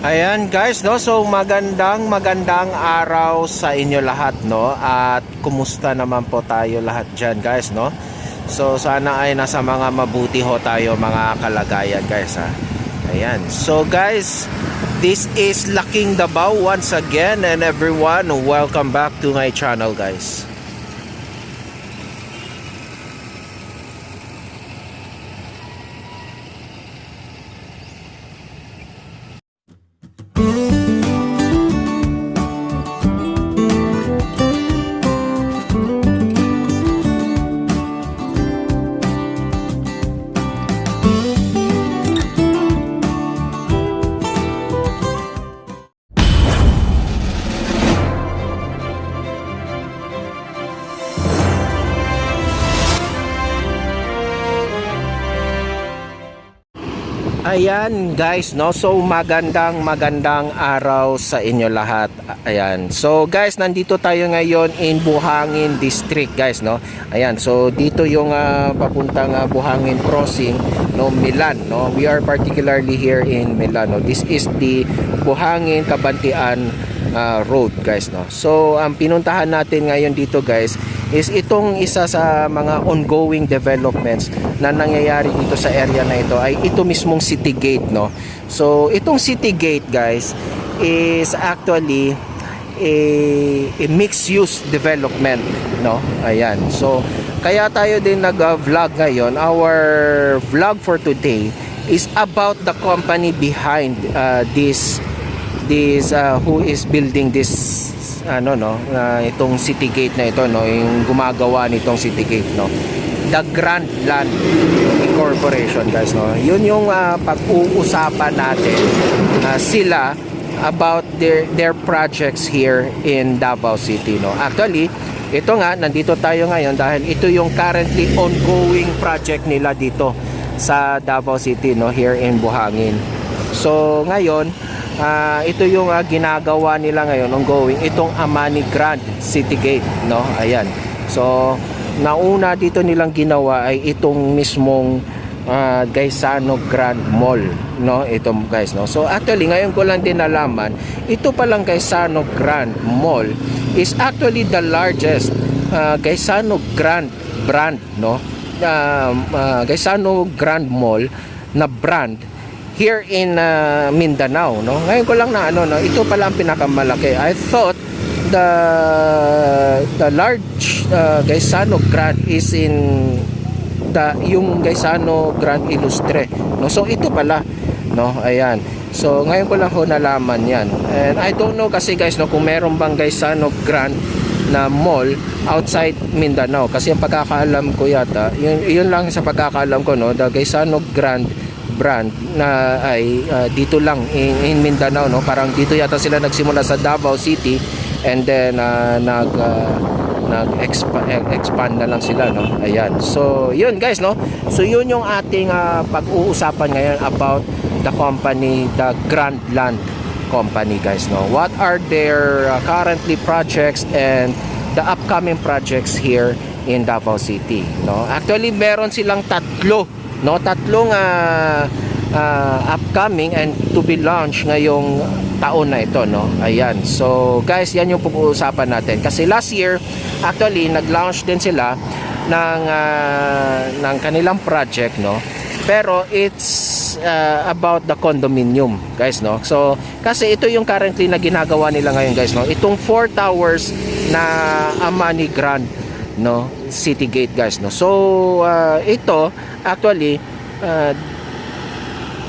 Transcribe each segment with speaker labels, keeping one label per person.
Speaker 1: Ayan guys, no? So magandang araw sa inyo lahat, no? At kumusta naman po tayo lahat dyan guys, no? So sana ay nasa mga mabuti ho tayo mga kalagayan guys, ha? Ayan. So guys, this is Laking Davao once again, and everyone, welcome back to my channel guys. Ayan guys, no? So magandang araw sa inyo lahat. Ayan. So guys, nandito tayo ngayon in Buhangin District guys, no? Ayan. So dito yung papuntang Buhangin Crossing, no, Milan, no? We are particularly here in Milan, no? This is the Buhangin Kabantian Road guys, no? So ang pinuntahan natin ngayon dito guys is itong isa sa mga ongoing developments na nangyayari dito sa area na ito ay ito mismong City Gate, no? So itong City Gate guys is actually a mixed use development, no? Ayan. So kaya tayo din nag-vlog ngayon. Our vlog for today is about the company behind this who is building this itong City Gate na ito, no, yung gumagawa nitong City Gate, no, the Grand Land Corporation guys, no. Yun yung pag-uusapan natin sila about their projects here in Davao City, no. Actually ito nga, nandito tayo ngayon dahil ito yung currently ongoing project nila dito sa Davao City, no, here in Buhangin. So ngayon ito yung ginagawa nila ngayon, ongoing, itong Amani Grand City Gate, no. Ayan. So nauna dito nilang ginawa ay itong mismong Gaisano Grand Mall, no, ito guys, no. So actually ngayon ko lang din nalaman, ito palang Gaisano Grand Mall is actually the largest Gaisano Grand brand, no. Gaisano Grand Mall na brand here in Mindanao, no. Ngayon ko lang na ito pala ang pinakamalaki. I thought the large Gaisano Grand is in yung Gaisano Grand Ilustre, no. So ito pala, no. Ayan. So ngayon ko lang ho nalaman 'yan. And I don't know kasi guys, no, kung meron bang Gaisano Grand na mall outside Mindanao, kasi ang pagkakaalam ko yata yun lang sa pagkakaalam ko, no, the Gaisano Grand brand na ay dito lang in Mindanao, no. Parang dito yata sila nagsimula sa Davao City and then nag-expand na lang sila, no. Ayan. So yun guys, no. So yun yung ating pag-uusapan ngayon about the company, the Grand Land Company guys, no. What are their currently projects and the upcoming projects here in Davao City, no. Actually meron silang tatlong upcoming and to be launched ngayong taon na ito, no. Ayan. So guys, yan yung pag-uusapan natin kasi last year actually nag-launch din sila ng kanilang project, no. Pero it's about the condominium guys, no. So kasi ito yung currently na ginagawa nila ngayon guys, no. Itong 4 towers na Amani Grand, no, City Gate guys, no. So ito actually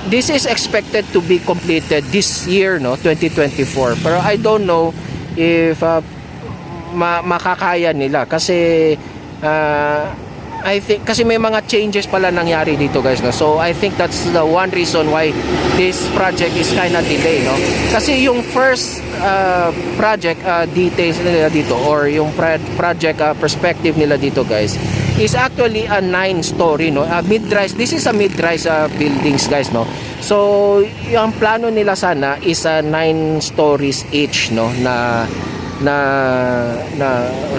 Speaker 1: this is expected to be completed this year, no, 2024. Pero I don't know if makakaya nila kasi I think kasi may mga changes pala nangyari dito guys, no. So I think that's the one reason why this project is kind of delayed, no. Kasi yung first project details nila dito or yung project perspective nila dito guys is actually a 9-story, no, mid-rise. This is a mid-rise buildings guys, no. So yung plano nila sana is 9 stories each, no, na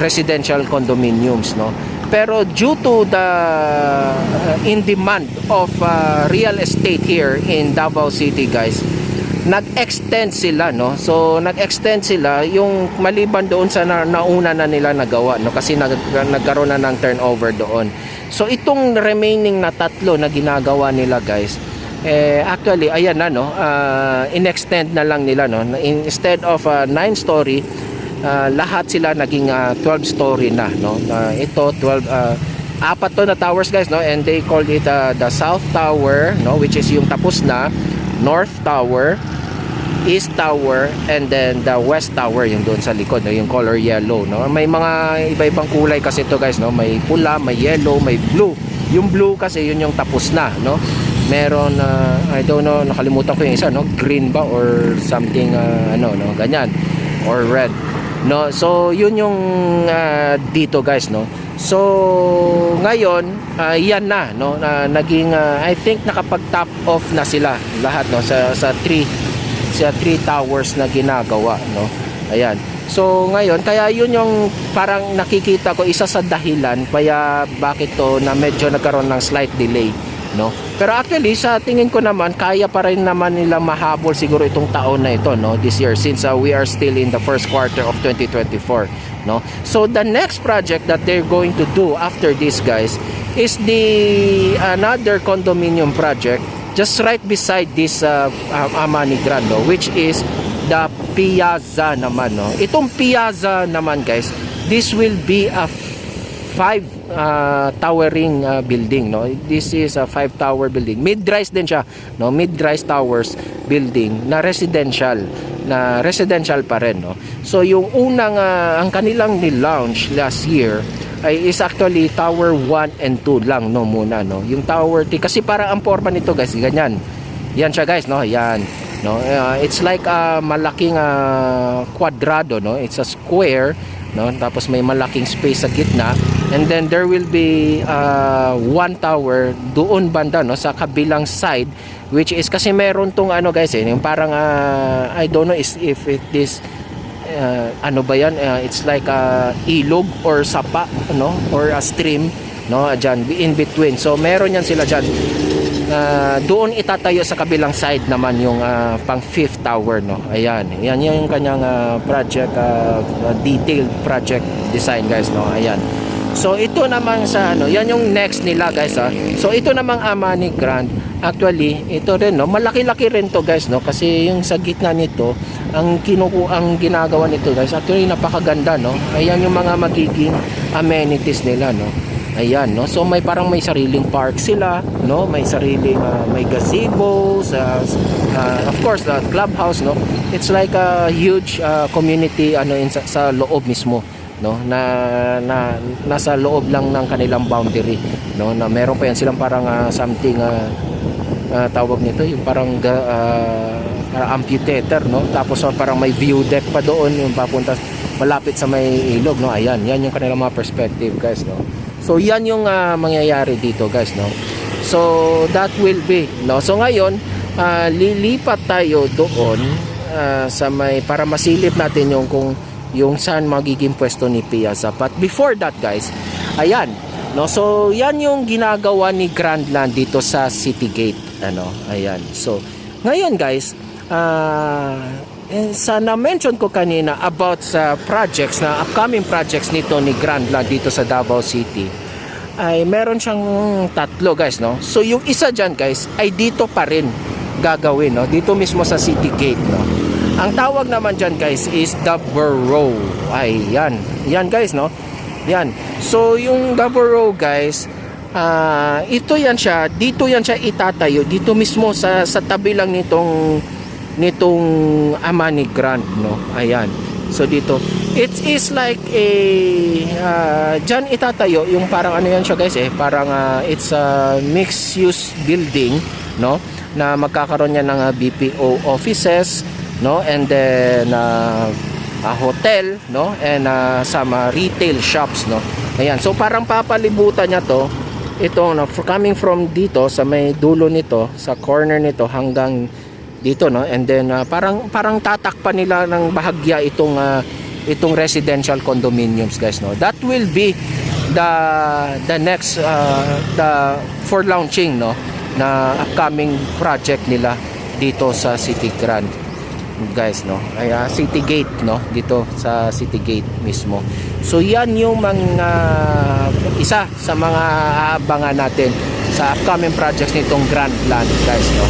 Speaker 1: residential condominiums, no. Pero due to the in demand of real estate here in Davao City guys, nag-extend sila, no? So nag-extend sila yung maliban doon sa nauna na nila nagawa, no? Kasi nagkaroon na ng turnover doon. So itong remaining na tatlo na ginagawa nila, guys, actually ayan na, no? In-extend na lang nila, no? Instead of 9-story, lahat sila naging 12-story na, no? Ito 12 apat to na towers, guys, no? And they called it the South Tower, no? Which is yung tapos na, North Tower, East Tower, and then the West Tower, yung doon sa likod, no? Yung color yellow, no? May mga iba-ibang kulay kasi ito, guys, no? May pula, may yellow, may blue. Yung blue kasi yun yung tapos na, no? Meron I don't know, nakalimutan ko yung isa, no? Green ba or something, ano, no? Ganyan, or red, no? So yun yung dito, guys, no? So ngayon yan na, no? Naging I think nakapag-top off na sila lahat, no? Sa 3 towers na ginagawa, no? Ayan. So ngayon, kaya yun yung parang nakikita ko isa sa dahilan kaya bakit to na medyo nagkaroon ng slight delay, no? Pero actually sa tingin ko naman kaya pa rin naman nila mahabol siguro itong taon na ito, no? This year, since we are still in the first quarter of 2024, no? So the next project that they're going to do after this, guys, is the another condominium project just right beside this Amani Grand, no? Which is the Piazza naman, no? Itong Piazza naman, guys, this will be a 5 towering building, no? This is a 5-tower building. Mid-rise din siya, no? Mid-rise towers building na residential pa rin, no? So yung unang ang kanilang ni-launch last year is actually Tower 1 and 2 lang, no, muna, no? Yung Tower 3 kasi parang ang forma nito, guys, ganyan. Yan siya, guys, no? Yan, no? It's like a malaking kwadrado, no? It's a square, no? Tapos may malaking space sa gitna, and then there will be one tower doon banda, no, sa kabilang side, which is kasi meron tong ano, guys, yung parang I don't know if it is ano ba yan, it's like ilog or sapa, no, or a stream, no, dyan in between. So meron yan sila dyan. Doon itatayo sa kabilang side naman yung pang 5th tower, no. Ayan, yan yung kanyang project, detailed project design, guys, no. Ayan. So ito naman sa ano, yan yung next nila, guys, ha. So ito namang Amani Grand, actually ito rin, no, malaki-laki rin to, guys, no, kasi yung sa gitna nito ang ginagawa nito, guys, actually napakaganda, no. Ayan yung mga magiging amenities nila, no. Ayan, no. So may parang may sariling park sila, no, may sariling may gazebo, of course the clubhouse, no. It's like a huge community ano sa loob mismo, no, na nasa loob lang ng kanilang boundary, no, na meron pa yan silang parang something tawag nito yung parang amphitheater, no, tapos parang may view deck pa doon yung papunta malapit sa may ilog, no. Ayan, yan yung kanilang mga perspective, guys, no. So yan yung mangyayari dito, guys, no. So that will be, no. So ngayon lilipat tayo doon sa may para masilip natin yung saan magiging pwesto ni Piazza. But before that, guys, ayan, no, so yan yung ginagawa ni Grandland dito sa City Gate, ano, ayan. So ngayon, guys, sa na-mention ko kanina about sa projects, na upcoming projects nito ni Grandland dito sa Davao City, ay meron siyang tatlo, guys, no. So yung isa dyan, guys, ay dito pa rin gagawin, no, dito mismo sa City Gate, no. Ang tawag naman dyan, guys, is the Borough. Ay, yan, guys, no. Yan. So yung the Borough, guys, ito yan siya, dito yan siya itatayo, dito mismo sa tabi lang nitong Amani Grand, no. Ayan. So dito, it is like a dyan itatayo yung parang ano yan siya, guys, parang it's a mixed use building, no, na magkakaroon yan ng BPO offices, no, and then a hotel, no, and some retail shops, no. Ayan, so parang papalibutan niya to, ito, no, coming from dito sa may dulo nito, sa corner nito hanggang dito, no, and then parang tatakpan nila ng bahagya itong residential condominiums, guys, no. That will be the next for launching, no, na upcoming project nila dito sa City Grand, guys, no. Ay City Gate, no, dito sa City Gate mismo. So yan yung mga isa sa mga aabangan natin sa upcoming projects nitong Grandland, guys, no.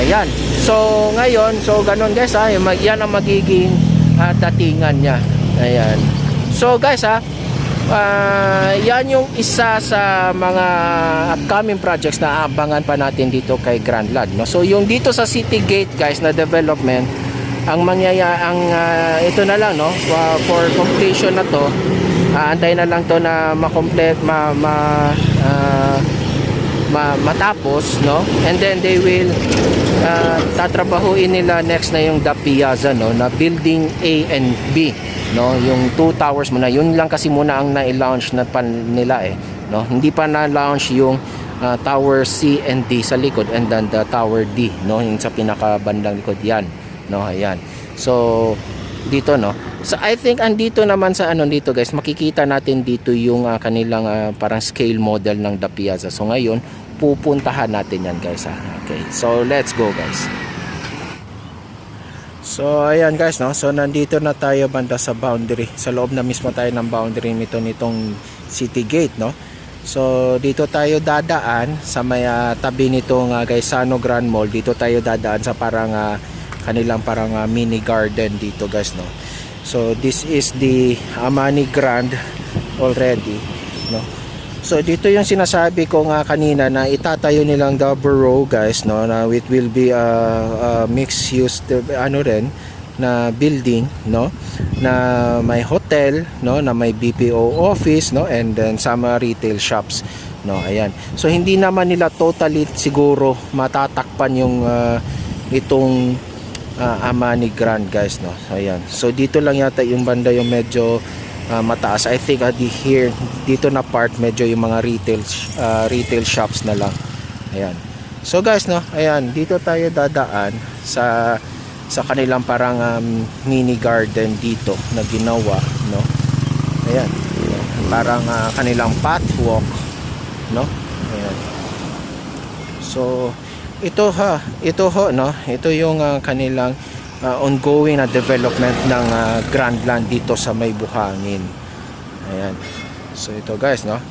Speaker 1: Ayan. So ngayon, so ganun, guys, yan ang magiging datingan niya. Ayan. So guys, yan yung isa sa mga upcoming projects na aabangan pa natin dito kay Grandland, no. So yung dito sa City Gate, guys, na development, ang ito na lang, no, for completion na to, antay na lang to na ma-complete, matapos, no, and then they will tatrabahuin nila next na yung The Piazza, no, na building A and B, no, yung 2 towers muna. Yun lang kasi muna ang na-launch na pan nila, no, hindi pa na-launch yung tower C and D sa likod, and then the tower D, no, yung sa pinakabandang likod, yan, no. Ayan. So dito, no, so I think andito naman sa dito, guys, makikita natin dito yung kanilang parang scale model ng The Piazza. So ngayon pupuntahan natin yan, guys, okay, so let's go, guys. So ayan, guys, no, so nandito na tayo banda sa boundary, sa loob na mismo tayo ng boundary nitong City Gate, no. So dito tayo dadaan sa may tabi nitong Gaisano Grand Mall. Dito tayo dadaan sa parang kanilang parang mini garden dito, guys, no. So this is the Amani Grand already, no. So dito yung sinasabi ko nga kanina na itatayo nilang the borough, guys, no, na it will be a mixed use rin na building, no, na may hotel, no, na may BPO office, no, and then some retail shops, no. Ayan. So hindi naman nila totally siguro matatakpan yung itong Amani Grand, guys, no. Ayan. So dito lang yata yung banda yung medyo mataas. I think dito na part medyo yung mga retail shops na lang. Ayan. So guys, no, ayan, dito tayo dadaan sa kanilang parang mini garden dito na ginawa, no. Ayan. Parang kanilang pathwalk, no. Ayan. So ito no, ito yung kanilang ongoing na development ng Grandland dito sa may Buhangin. Ayan. So ito, guys, no.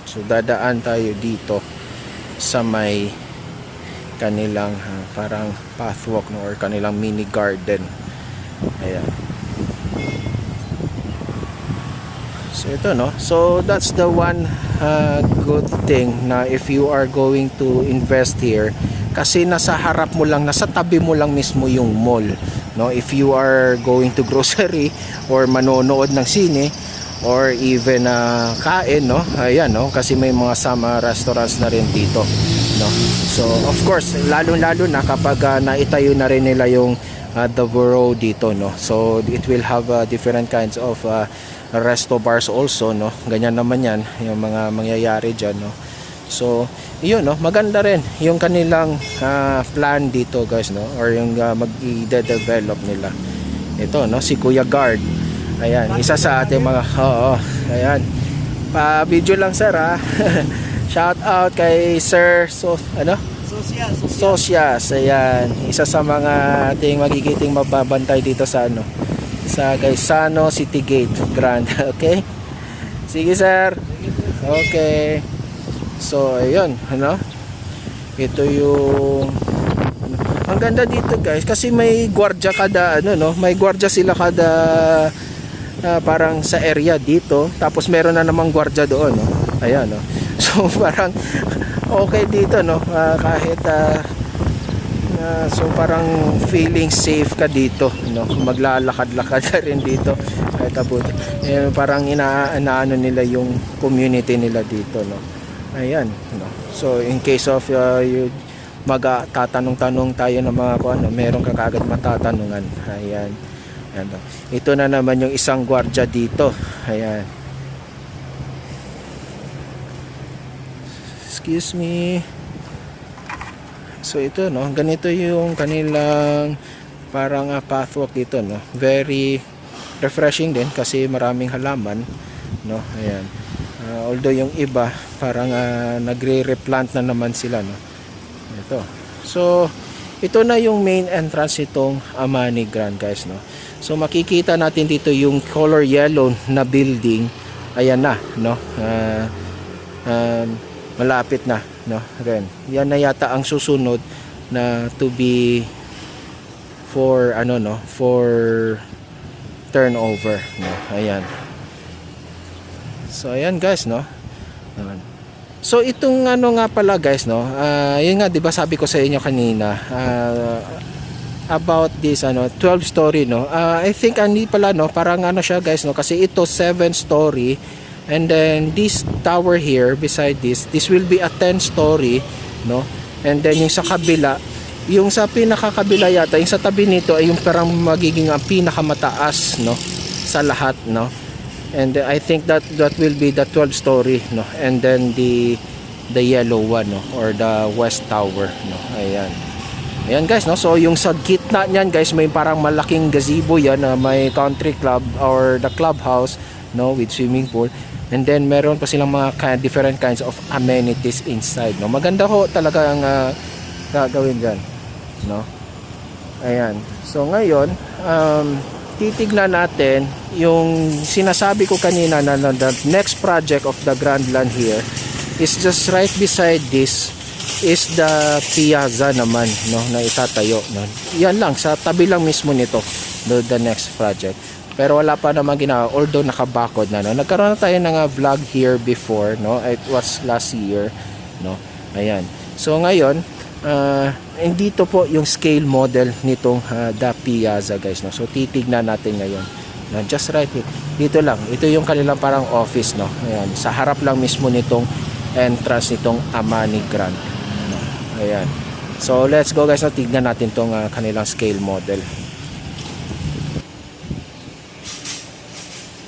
Speaker 1: So dadaan tayo dito sa may kanilang parang pathwalk, no, or kanilang mini garden. Ayan. So ito, no. So that's the one good thing na if you are going to invest here, kasi nasa harap mo lang, nasa tabi mo lang mismo yung mall, no. If you are going to grocery or manonood ng sine or even kain, no, ayan, no, kasi may mga sama restaurants na rin dito, no. So of course, lalo na kapag naitayo na rin nila yung the borough dito, no. So it will have different kinds of resto bars also, no. Ganyan naman yan yung mga mangyayari dyan, no. So yun, no, maganda rin yung kanilang plan dito, guys, no, or yung mag-i-develop nila. Ito, no, si Kuya Guard. Ayan, isa sa ating mga ayan, pa-video lang, sir, shout out kay Sir Socias. Ayan, isa sa mga ating magigiting mababantay dito sa sa Gaisano City Gate Grand. Okay, sige, sir. Okay. So ayun, ano, ito yung ang ganda dito, guys, kasi may gwardiya kada no, may gwardiya sila kada parang sa area dito, tapos meron na namang gwardiya doon, no. Ayan, no. So parang okay dito, no, kahit so parang feeling safe ka dito, no, maglalakad-lakad ka rin dito kahit abot. Parang inaano nila yung community nila dito, no. Ayan, no. So in case of you magtatanong-tanong tayo ng mga meron ka kaagad matatanungan. Ayan. Ayan, no. Ito na naman yung isang gwardiya dito. Ayan. Excuse me. So ito, no, ganito yung kanilang parang pathwalk dito, no. Very refreshing din kasi maraming halaman, no. Ayan. Although yung iba parang nagre-replant na naman sila, no. Ito. So ito na yung main entrance nitong Amani Grand, guys, no. So makikita natin dito yung color yellow na building. Ayan na, no. Malapit na, no. Ren. Yan na yata ang susunod na to be for ano, no, for turnover, no. Ayan. So ayan, guys, no. So itong ano nga pala, guys, no, yun nga, 'di ba sabi ko sa inyo kanina about this ano 12 story, no. I think ani pala, no, parang ano siya, guys, no, kasi ito 7 story, and then this tower here beside this will be a 10 story, no. And then yung sa kabila, yung sa pinakakabila yata, yung sa tabi nito ay yung parang magiging ang pinakamataas, no, sa lahat, no. And I think that will be the 12 story, no. And then the yellow one, no, or the west tower, no. Ayan. Ayan, guys, no. So yung sa gitna niyan, guys, may parang malaking gazebo yan na may country club or the clubhouse, no, with swimming pool. And then meron pa silang mga different kinds of amenities inside, no. Maganda ho talaga ang gagawin diyan, no. Ayan. So ngayon, titignan natin yung sinasabi ko kanina na the next project of the Grandland here is just right beside this is the piazza naman, no, na itatayo, no. Yan lang, sa tabi lang mismo nito the next project. Pero wala pa naman ginawa, although nakabakod na, no. Nagkaroon na tayo ng vlog here before, no. It was last year, no. Ayan. So ngayon, dito po yung scale model nitong the piazza, guys, no. So titignan natin ngayon, no, just right here. Dito lang, ito yung kanilang parang office, no. Ayan, sa harap lang mismo nitong entrance nitong Amani Grand, no. Ayan. So let's go, guys, no. Tignan natin tong kanilang scale model.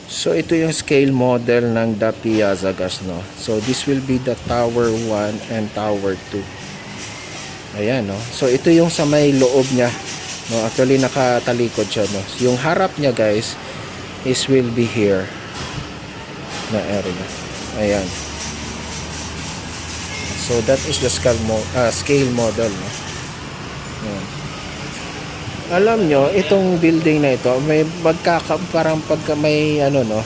Speaker 1: So ito yung scale model ng the piazza, guys, no. So this will be the tower 1 and tower 2. Ayan, no. So ito yung sa may loob niya, no. Actually nakatalikod siya, no. Yung harap niya, guys, is will be here na area. Ayan. So that is the scale model, no. Ayan. Alam nyo, itong building na ito may parang pagka may ano, no,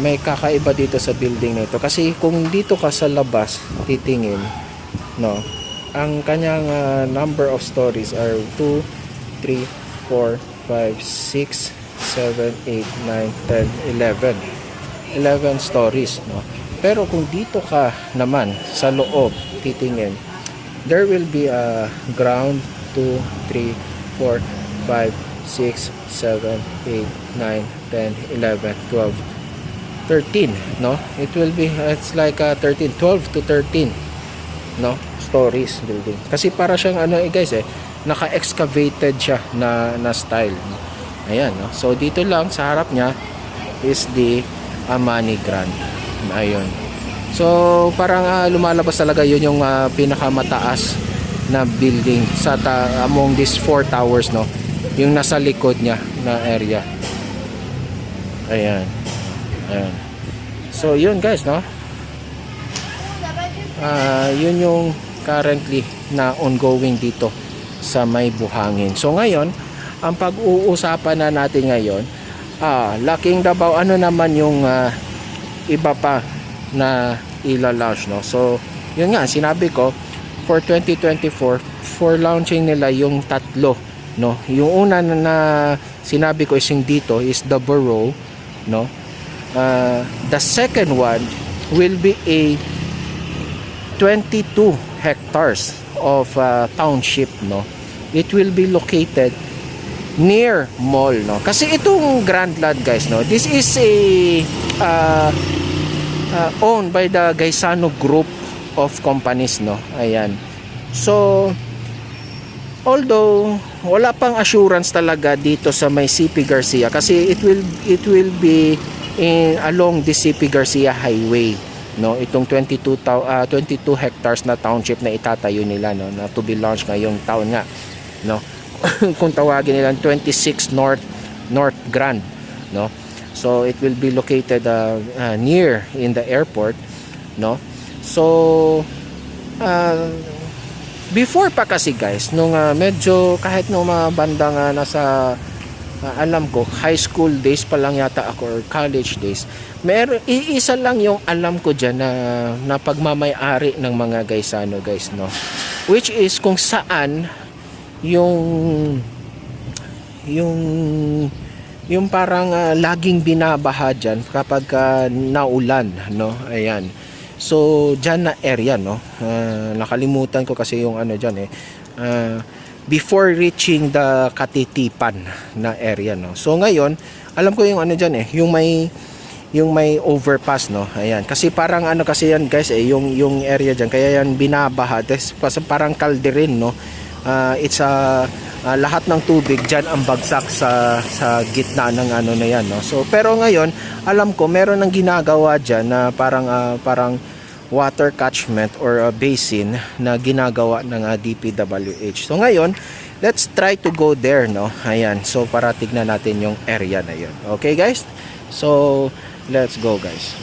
Speaker 1: may kakaiba dito sa building na ito, kasi kung dito ka sa labas titingin, no, ang kanyang number of stories are 2, 3, 4, 5, 6, 7, 8, 9, 10, 11 stories, no. Pero kung dito ka naman sa loob titingin, there will be a ground 2, 3, 4, 5, 6, 7, 8, 9, 10, 11, 12, 13, no. It will be, it's like 13, 12 to 13, no, stories building. Kasi para siyang ano, guys, naka-excavated siya na style, no? Ayan, no. So dito lang sa harap niya is the Amani Grand. Ayun. So parang lumalabas talaga yun yung pinakamataas na building sa among these 4 towers, no. Yung nasa likod niya na area. Ayan. Ayan. So yun, guys, no. Yun yung currently na ongoing dito sa may Buhangin. So ngayon, ang pag-uusapan na natin ngayon, Laking Davao, ano naman yung iba pa na ila-launch, no? So yun nga, sinabi ko for 2024, for launching nila yung tatlo, no. Yung una na sinabi ko is yung dito is the borough, no. The second one will be a 22 hectares of township, no. It will be located near mall, no. Kasi itong Grandland, guys, no, this is a owned by the Gaisano Group of companies, no. Ayan. So although wala pang assurance talaga dito sa may CP Garcia, kasi it will be along the CP Garcia highway, no. Itong 22 hectares na township na itatayo nila, no, na to be launched ngayong taon nga, no. Kung tawagin nila 26 North Grand, no. So it will be located near in the airport, no. So before pa kasi guys, nung medyo kahit nung mga bandang nasa alam ko, high school days pa lang yata ako or college days, iisa lang yung alam ko dyan na pagmamay-ari ng mga Gaisano guys, no? Which is kung saan yung yung yung parang laging binabaha dyan kapag naulan, no? Ayan. So, dyan na area, no? Nakalimutan ko kasi yung ano dyan before reaching the Katitipan na area, no? So, ngayon, alam ko yung ano dyan yung may overpass, no? Ayan. Kasi parang ano kasi yan guys yung area dyan, kaya yan binabaha. Parang kalderin, no? It's lahat ng tubig dyan ang bagsak sa gitna ng ano na yan, no? So pero ngayon alam ko meron ng ginagawa dyan na parang water catchment or a basin na ginagawa ng DPWH. So ngayon let's try to go there, no? Ayan, so para tignan natin yung area na yun. Okay guys, so let's go guys.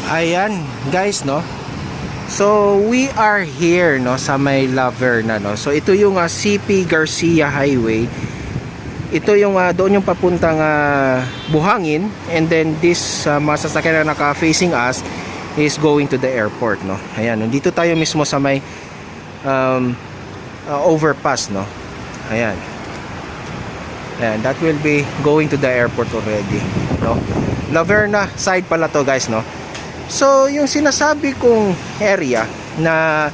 Speaker 1: Ayan guys, no? So we are here, no, sa may Laverna, no. So ito yung CP Garcia Highway. Ito yung doon yung papuntang Buhangin, and then this masasakyan na naka-facing us is going to the airport, no. Ayan, nandito tayo mismo sa may overpass, no. Ayan. Ayan, that will be going to the airport already, no. Laverna side pala to guys, no. So, yung sinasabi kong area na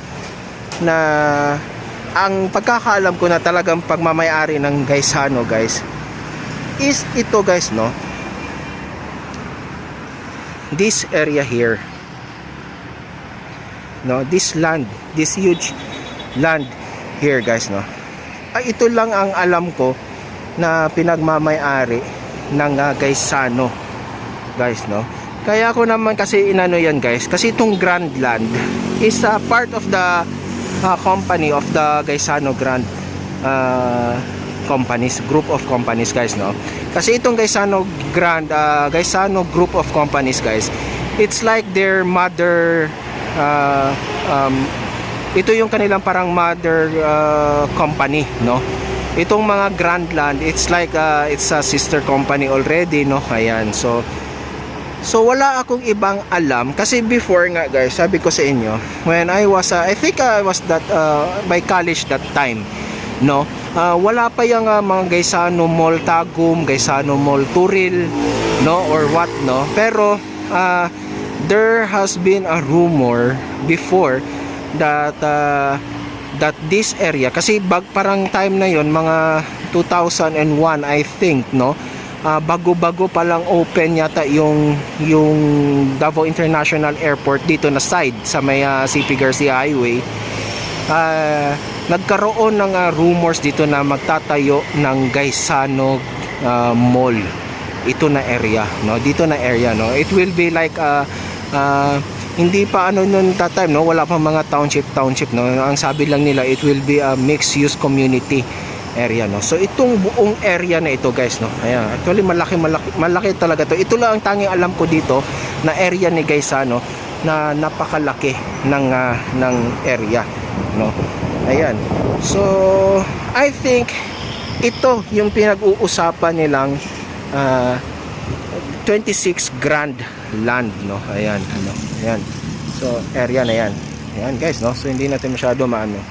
Speaker 1: ang pagkakaalam ko na talagang pagmamay-ari ng Gaisano guys is ito guys, no. This area here, no, this land, this huge land here guys, no. Ito lang ang alam ko na pinagmamay-ari ng Gaisano guys, no. Kaya ako naman kasi inano yan guys, kasi itong Grand Land is part of the company of the Gaisano Grand companies, group of companies guys, no. Kasi itong Gaisano group of companies guys, it's like their mother ito yung kanilang parang mother company, no. Itong mga Grand Land, it's like it's a sister company already, no. Ayan, so wala akong ibang alam kasi before nga guys, sabi ko sa inyo, when I was I think I was that by college that time, no, wala pa yung mga Gaisano Mall Tagum, Gaisano Mall Turil, no, or what, no. Pero there has been a rumor before that this area, kasi parang time na yon mga 2001 I think, no. Bago-bago pa lang open yata yung Davao International Airport dito na side sa may CP Garcia Highway. Nagkaroon ng rumors dito na magtatayo ng Gaisano Mall. Ito na area, no, dito na area, no. It will be like hindi pa ano noon that time, no, wala pa mga township, no. Ang sabi lang nila, it will be a mixed use community area, no. So itong buong area na ito guys, no, ayan, actually malaki talaga to. Ito lang ang tanging alam ko dito na area ni Gaisano na napakalaki ng area, no. Ayan, so I think ito yung pinag-uusapan nilang 26 Grand Land, no. Ayan, no, ayan, so area na yan, ayan guys, no. So hindi natin masyado maano.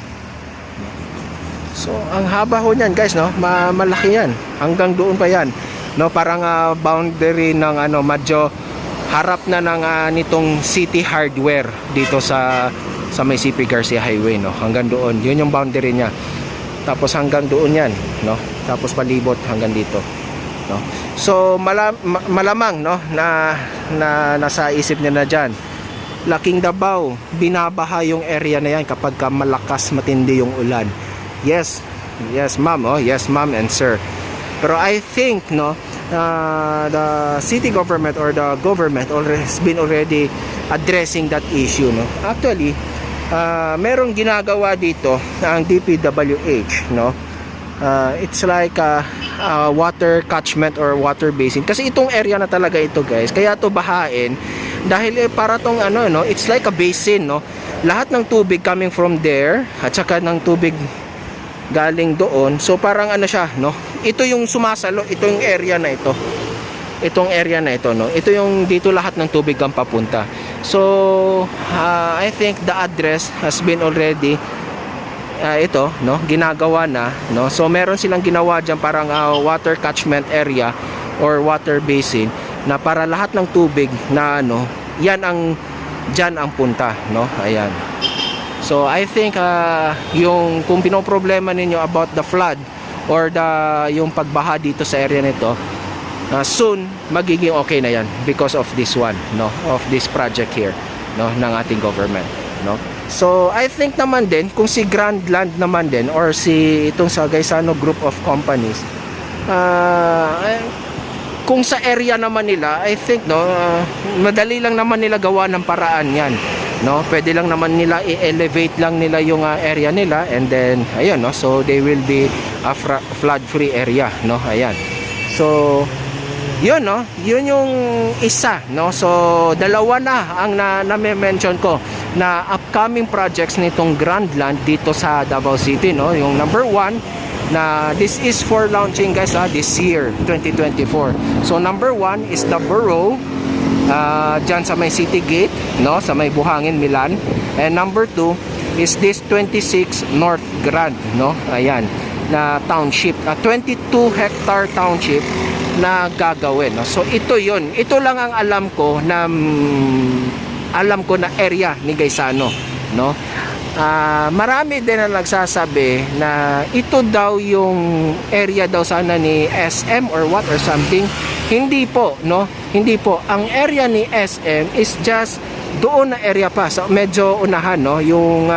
Speaker 1: So ang haba ho niyan guys, no, malaki yan, hanggang doon pa yan, no, parang boundary ng ano, medyo harap na ng nitong City Hardware dito sa may CP Garcia Highway, no, hanggang doon, yun yung boundary niya. Tapos hanggang doon yan, no, tapos palibot hanggang dito, no. So malamang, no, na nasa isip niya na dyan, Laking Davao, binabaha yung area na yan kapag malakas, matindi yung ulan. Yes ma'am, oh, yes ma'am and sir. Pero I think, no, the city government or the government has been already addressing that issue, no. Actually, merong ginagawa dito ang DPWH, no. It's like water catchment or water basin. Kasi itong area na talaga ito, guys. Kaya to bahain dahil para tong ano, no, it's like a basin, no. lahat ng tubig coming from there at saka ng tubig galing doon. So parang ano siya, no? Ito yung sumasalo, ito yung area na ito. Itong area na ito, no? Ito yung dito lahat ng tubig ang papunta. So I think the address has been already ito, no? Ginagawa na, no? So meron silang ginawa diyan parang water catchment area or water basin na para lahat ng tubig na ano, yan ang diyan ang punta, no? Ayan. So I think yung kung pinoproblema ninyo about the flood or yung pagbaha dito sa area nito, soon magiging okay na yan because of this one, no, of this project here, no, ng ating government, no. So I think naman din kung si Grandland naman din or si itong sa Gaisano Group of Companies, kung sa area naman nila, I think, no, madali lang naman nila gawa ng paraan yan, no. Pwede lang naman nila i-elevate lang nila yung area nila, and then ayun, no, so they will be a flood free area, no. Ayan, so yun, no, yun yung isa, no. So dalawa na ang na-mention ko na upcoming projects nitong Grandland dito sa Davao City, no. Yung number 1 na this is for launching, guys, this year 2024. So number 1 is the Borough dyan sa may City Gate, no, sa may Buhangin, Milan. And number 2 is this 26 North Grand, no. Ayan, na township, 22 hectare township na gagawin, no. So ito yun, ito lang ang alam ko na area ni Gaisano, no. Marami din na nagsasabi na ito daw yung area daw sana ni SM or what or something. Hindi po, no, hindi po. Ang area ni SM is just doon na area pa, so medyo unahan, no, yung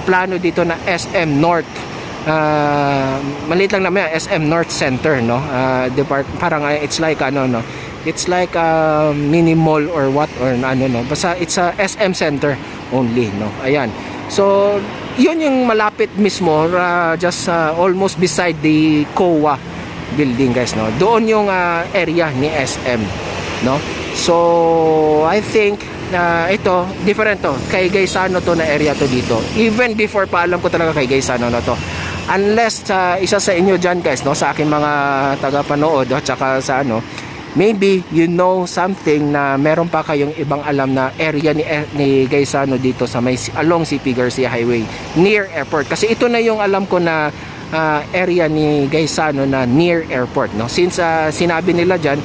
Speaker 1: plano dito na SM North. Maliit lang naman, SM North Center, no. Parang it's like ano, no, it's like a mini mall or what or ano, no, basta it's a SM Center only, no. Ayan, so yun yung malapit mismo, just almost beside the COA building, guys, no. Doon yung area ni SM, no. So I think ito different to kay Gaisano, to na area to dito. Even before pa alam ko talaga kay Gaisano na to, unless isa sa inyo dyan, guys, no, sa aking mga tagapanood at saka sa ano, maybe you know something na meron pa kayong ibang alam na area ni Gaisano dito sa may along CP Garcia Highway near airport, kasi ito na yung alam ko na area ni Gaisano na near airport, no. Since sinabi nila dyan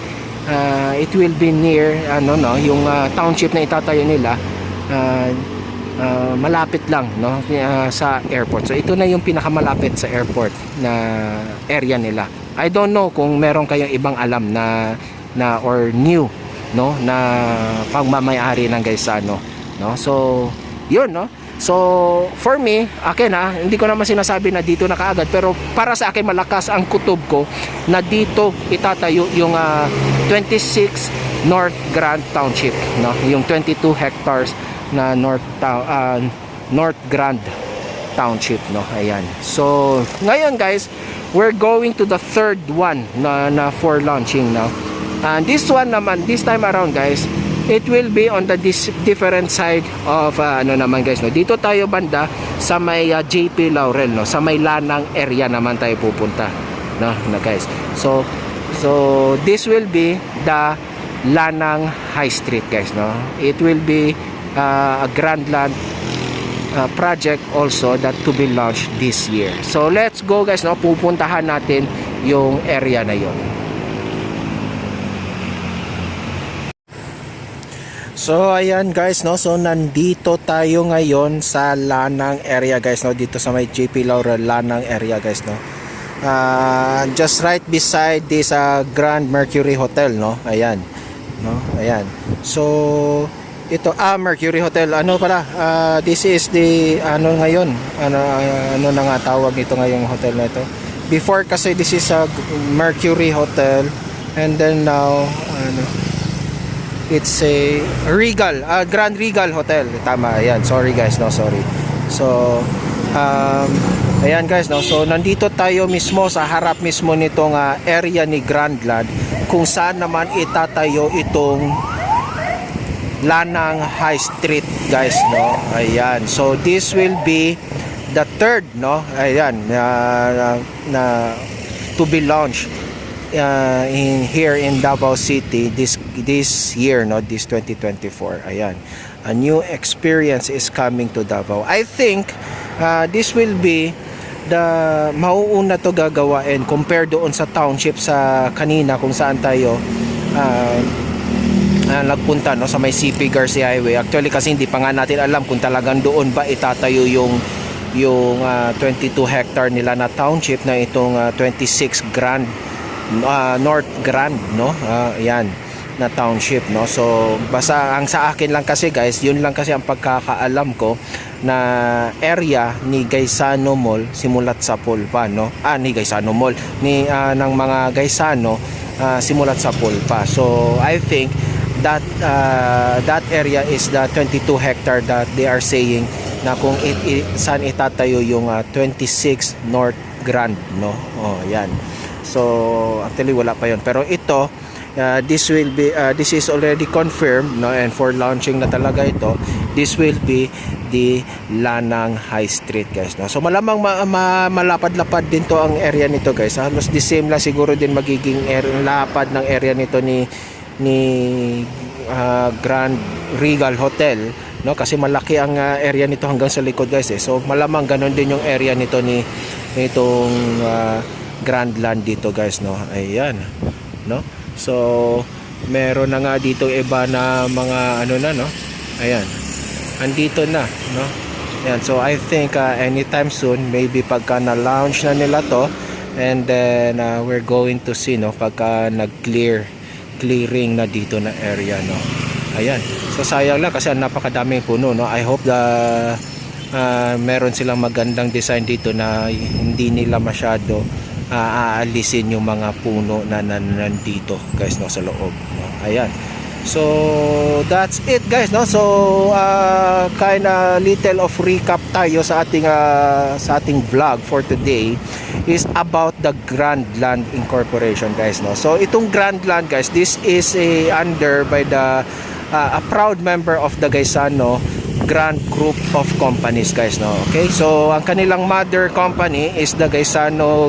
Speaker 1: it will be near ano, no, yung township na itatayo nila malapit lang, no, sa airport. So ito na yung pinakamalapit sa airport na area nila. I don't know kung meron kayong ibang alam na or new, no, na pagmamayari ng Gaisano, no. So yun, no. So for me, akin hindi ko naman sinasabi na dito na kaagad, pero para sa akin malakas ang kutob ko na dito itatayo yung 26 North Grand Township, no, yung 22 hectares na North Grand Township, no. Ayan, so ngayon, guys, we're going to the third one na for launching now. And this one naman, this time around, guys, it will be on the different side of ano naman, guys, no. Dito tayo banda sa may JP Laurel, no, sa may Lanang area naman tayo pupunta, no, guys. So this will be the Lanang High Street, guys, no. It will be a Grandland project also that to be launched this year. So let's go, guys, no. Pupuntahan natin yung area na yon. So ayan, guys, no. So nandito tayo ngayon sa Lanang area, guys, no. Dito sa may JP Laurel Lanang area, guys, no. Just right beside this Grand Mercury Hotel, no. Ayan, no. Ayan. So ito Mercury Hotel, ano pala, this is the ano ngayon, ano na nga tawag nito ngayong hotel na ito. Before kasi this is a Mercury Hotel, and then now it's a Regal, Grand Regal Hotel, tama. Ayan, sorry, guys, no, sorry. So ayan, guys, no. So nandito tayo mismo sa harap mismo nitong area ni Grandland, kung saan naman itatayo itong Lanang High Street, guys, no. Ayan, so this will be the third, no, ayan, na to be launched in here in Davao City this year, no, this 2024. Ayan, a new experience is coming to Davao. I think this will be the mauuna to gagawain compared doon sa township sa kanina kung saan tayo nagpunta, no, sa may CP Garcia Highway. Actually kasi hindi pa nga natin alam kung talagang doon ba itatayo yung 22 hectare nila na township na itong 26 Grand North Grand, no, yan na township, no. So basta ang sa akin lang kasi, guys, yun lang kasi ang pagkakaalam ko na area ni Gaisano Mall simulat sa Pulpa, no, ni Gaisano Mall ni ng mga Gaisano simulat sa Pulpa. So I think that that area is the 22 hectare that they are saying na kung saan itatayo yung 26 North Grand, no. Yan. So actually wala pa yon, pero ito this will be this is already confirmed, no, and for launching na talaga ito, this will be the Lanang High Street, guys, no. So malamang malapad-lapad din to ang area nito, guys. Halos the same lang siguro din magiging lapad ng area nito ni Grand Regal Hotel, no, kasi malaki ang area nito hanggang sa likod, guys, eh. So malamang ganun din yung area nito ni itong Grand Land dito, guys, no. Ayan, no. So meron na nga dito iba na mga ano na, no. Ayan, andito na, no. Ayan, so I think anytime soon, maybe pagka na-launch na nila to, and then we're going to see, no, pagka clearing na dito na area, no. Ayan, so sayang lang kasi napakadaming puno, no. I hope meron silang magandang design dito na hindi nila masyado aalisin yung mga puno na nandito, guys, no, sa loob, no. Ayan, so that's it, guys, no. So kinda little of recap tayo sa ating vlog for today is about the Grand Land Incorporation, guys, no. So itong Grand Land, guys, this is under by the a proud member of the Gaisano Grand Group of Companies, guys, no. Okay, so ang kanilang mother company is the Gaisano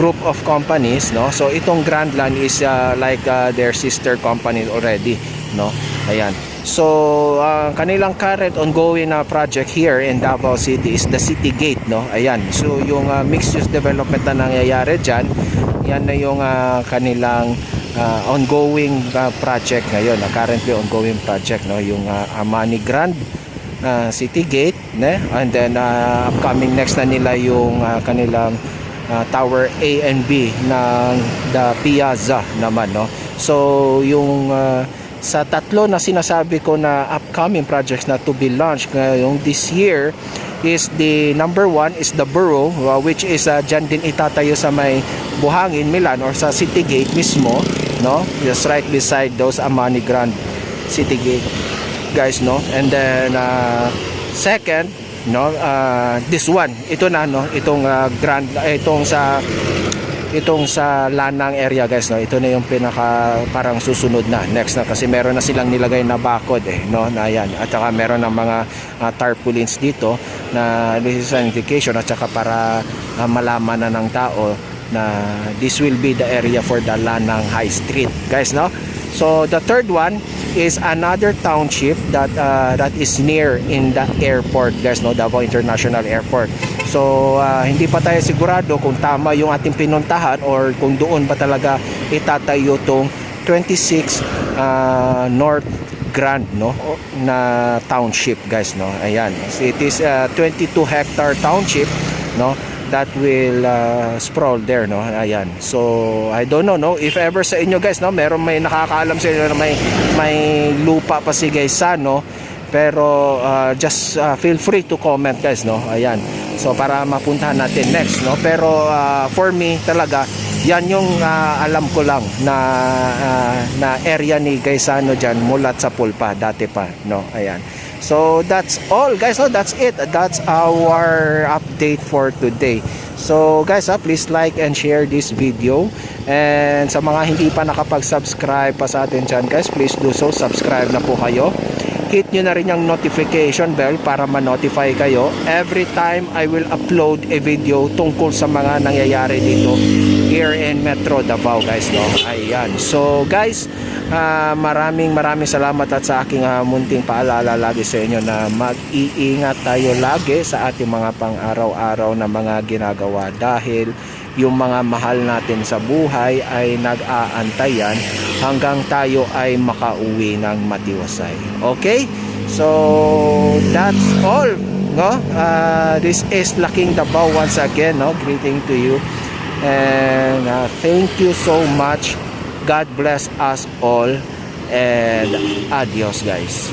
Speaker 1: Group of Companies, no. So itong Grand Land is like their sister company already, no. Ayan, so kanilang current ongoing project here in Davao City is the City Gate, no. Ayan, so yung mixed use development na nangyayari dyan, yan na yung kanilang ongoing project ngayon, currently ongoing project, no, yung Amani Grand City Gate, ne? And then upcoming next na nila yung kanilang Tower A and B ng the Piazza naman, no. So yung sa tatlo na sinasabi ko na upcoming projects na to be launched ngayong this year is the number one is the Borough, which is dyan din itatayo sa may Buhangin, Milan, or sa City Gate mismo, no, just right beside those Amani Grand City Gate, guys, no. And then second, no, this one, ito na, no, itong itong sa Lanang area, guys, no. Ito na yung pinaka parang susunod na next na, kasi meron na silang nilagay na bakod, no, na yan, at saka meron ng mga tarpaulins dito na this is an indication, at saka para malaman na ng tao na this will be the area for the Lanang High Street, guys, no. So the third one is another township that that is near in the airport, guys, no, Davao International Airport. So hindi pa tayo sigurado kung tama yung ating pinuntahan or kung doon ba talaga itatayo tong 26 North Grand, no, na township, guys, no. Ayan, so it is 22 hectare township, no, that will sprawl there, no. Ayan, so I don't know, no, if ever sa inyo, guys, no, meron may nakakaalam sa inyo na may lupa pa si Gaisano, pero just feel free to comment, guys, no. Ayan, so para mapuntahan natin next, no. Pero for me talaga, yan yung alam ko lang na area ni Gaisano dyan mulat sa Pulpa dati pa, no. Ayan, so that's all, guys, no. That's it, that's our update for today. So guys, please like and share this video, and sa mga hindi pa nakapag-subscribe pa sa atin dyan, guys, please do so, subscribe na po kayo. hit nyo na rin yung notification bell para ma-notify kayo every time I will upload a video tungkol sa mga nangyayari dito here in Metro Davao, guys, no? Ayan. So guys, maraming salamat at sa aking munting paalala lagi sa inyo na mag-iingat tayo lagi sa ating mga pang-araw-araw na mga ginagawa, dahil yung mga mahal natin sa buhay ay nag-aantayan hanggang tayo ay makauwi ng matiwasay. Okay? So that's all, no? This is Laking Davao once again, no? Greeting to you, and thank you so much. God bless us all, and adios, guys.